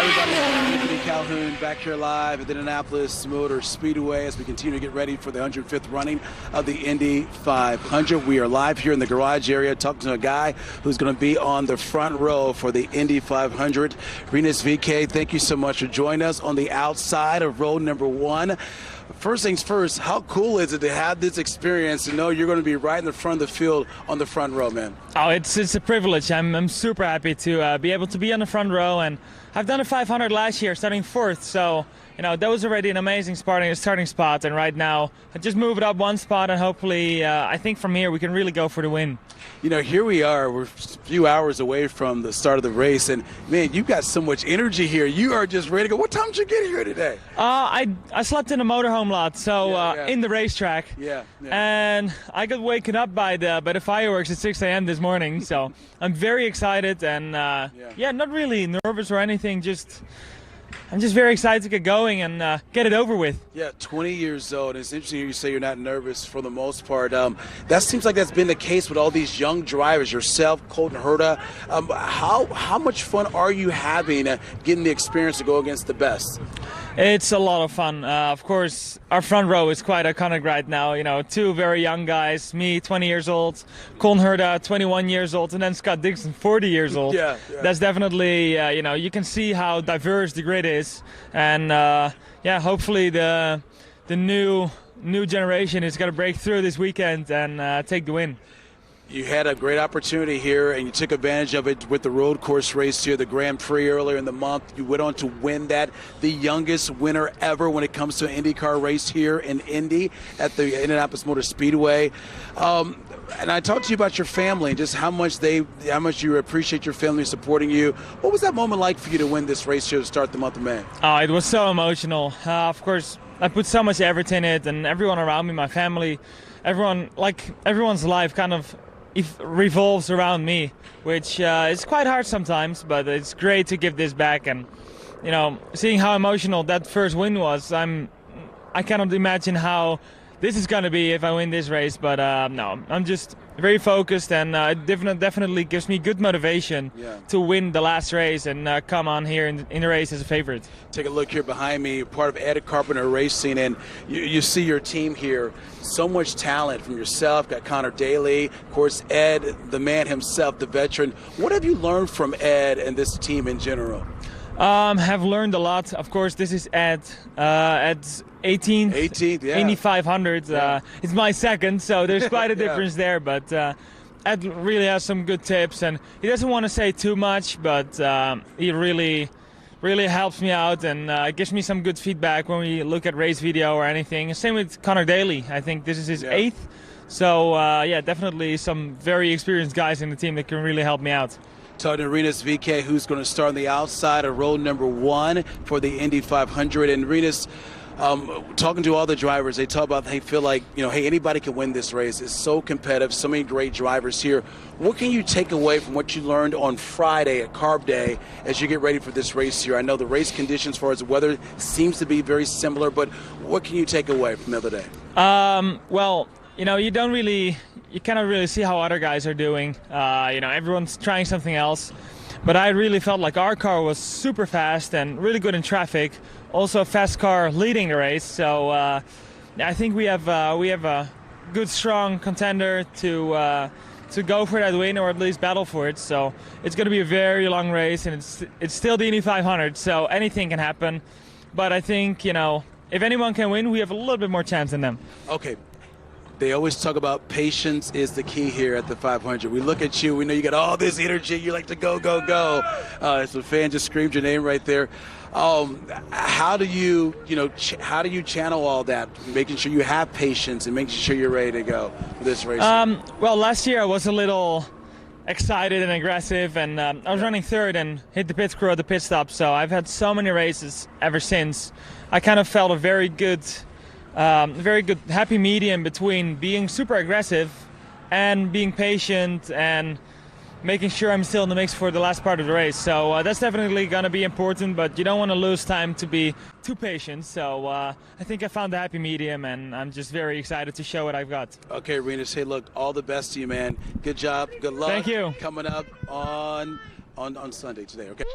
Hi, everybody. Andy Calhoun back here live at Indianapolis Motor Speedway as we continue to get ready for the 105th running of the Indy 500. We are live here in the garage area talking to a guy who's going to be on the front row for the Indy 500. Rinus VeeKay, thank you so much for joining us on the outside of row number 1. First things first, how cool is it to have this experience and know you're going to be right in the front of the field on the front row, man? Oh, it's a privilege. I'm super happy to be able to be on the front row, and I've done a 500 last year, starting 4th, so that was already an amazing starting spot, and right now I just move it up one spot, and hopefully I think from here we can really go for the win. Here we are. We're a few hours away from the start of the race, and man, you've got so much energy here. You are just ready to go. What time did you get here today? I slept in a motorhome lot, so in the racetrack. Yeah. And I got waken up by the fireworks at 6 a.m. this morning, so I'm very excited, and not really nervous or anything. I'm just very excited to get going and get it over with. Yeah, 20 years old. It's interesting you say you're not nervous for the most part. That seems like that's been the case with all these young drivers, yourself, Colton Herta. How much fun are you having getting the experience to go against the best? It's a lot of fun. Of course, our front row is quite iconic right now. 2 very young guys, me, 20 years old, Colton Herta, 21 years old, and then Scott Dixon, 40 years old. Yeah. That's definitely, you can see how diverse the grid is. And, hopefully the new generation is going to break through this weekend and take the win. You had a great opportunity here, and you took advantage of it with the road course race here, the Grand Prix earlier in the month. You went on to win that, the youngest winner ever when it comes to an IndyCar race here in Indy at the Indianapolis Motor Speedway. And I talked to you about your family and just how much you appreciate your family supporting you. What was that moment like for you to win this race here to start the month of May? Oh, it was so emotional. Of course, I put so much effort in it, and everyone around me, my family, everyone's life kind of revolves around me, which is quite hard sometimes, but it's great to give this back. And seeing how emotional that first win was, I cannot imagine how this is going to be if I win this race. But no, I'm just very focused, and it definitely gives me good motivation to win the last race and come on here in the race as a favorite. Take a look here behind me, part of Ed Carpenter Racing, and you see your team here. So much talent from yourself, got Connor Daly, of course Ed, the man himself, the veteran. What have you learned from Ed and this team in general? Have learned a lot. Of course, this is Ed's 18th, yeah. Indy 500. It's my second, so there's quite a difference there. But Ed really has some good tips, and he doesn't want to say too much, but he really helps me out and gives me some good feedback when we look at race video or anything. Same with Connor Daly. I think this is his 8th. So, definitely some very experienced guys in the team that can really help me out. Talking to Rinus VeeKay, who's going to start on the outside of row number 1 for the Indy 500. And Rinus, talking to all the drivers, they talk about they feel like, hey, anybody can win this race. It's so competitive, so many great drivers here. What can you take away from what you learned on Friday at Carb Day as you get ready for this race here? I know the race conditions as far as the weather seems to be very similar, but what can you take away from the other day? You cannot really see how other guys are doing. Everyone's trying something else. But I really felt like our car was super fast and really good in traffic. Also a fast car leading the race. So I think we have a good, strong contender to go for that win, or at least battle for it. So it's going to be a very long race, and it's still the Indy 500, so anything can happen. But I think, if anyone can win, we have a little bit more chance than them. Okay. They always talk about patience is the key here at the 500. We look at you, we know you got all this energy, you like to go, go, go. So a fan just screamed your name right there. How do you channel all that, making sure you have patience and making sure you're ready to go for this race? Well, last year I was a little excited and aggressive, and I was running 3rd and hit the pit crew at the pit stop. So I've had so many races ever since. I kind of felt a very good happy medium between being super aggressive and being patient and making sure I'm still in the mix for the last part of the race. So that's definitely going to be important, but you don't want to lose time to be too patient. So I think I found the happy medium, and I'm just very excited to show what I've got. Okay, Rinus, hey, look, all the best to you, man. Good job. Good luck. Thank you. Coming up on Sunday today, okay?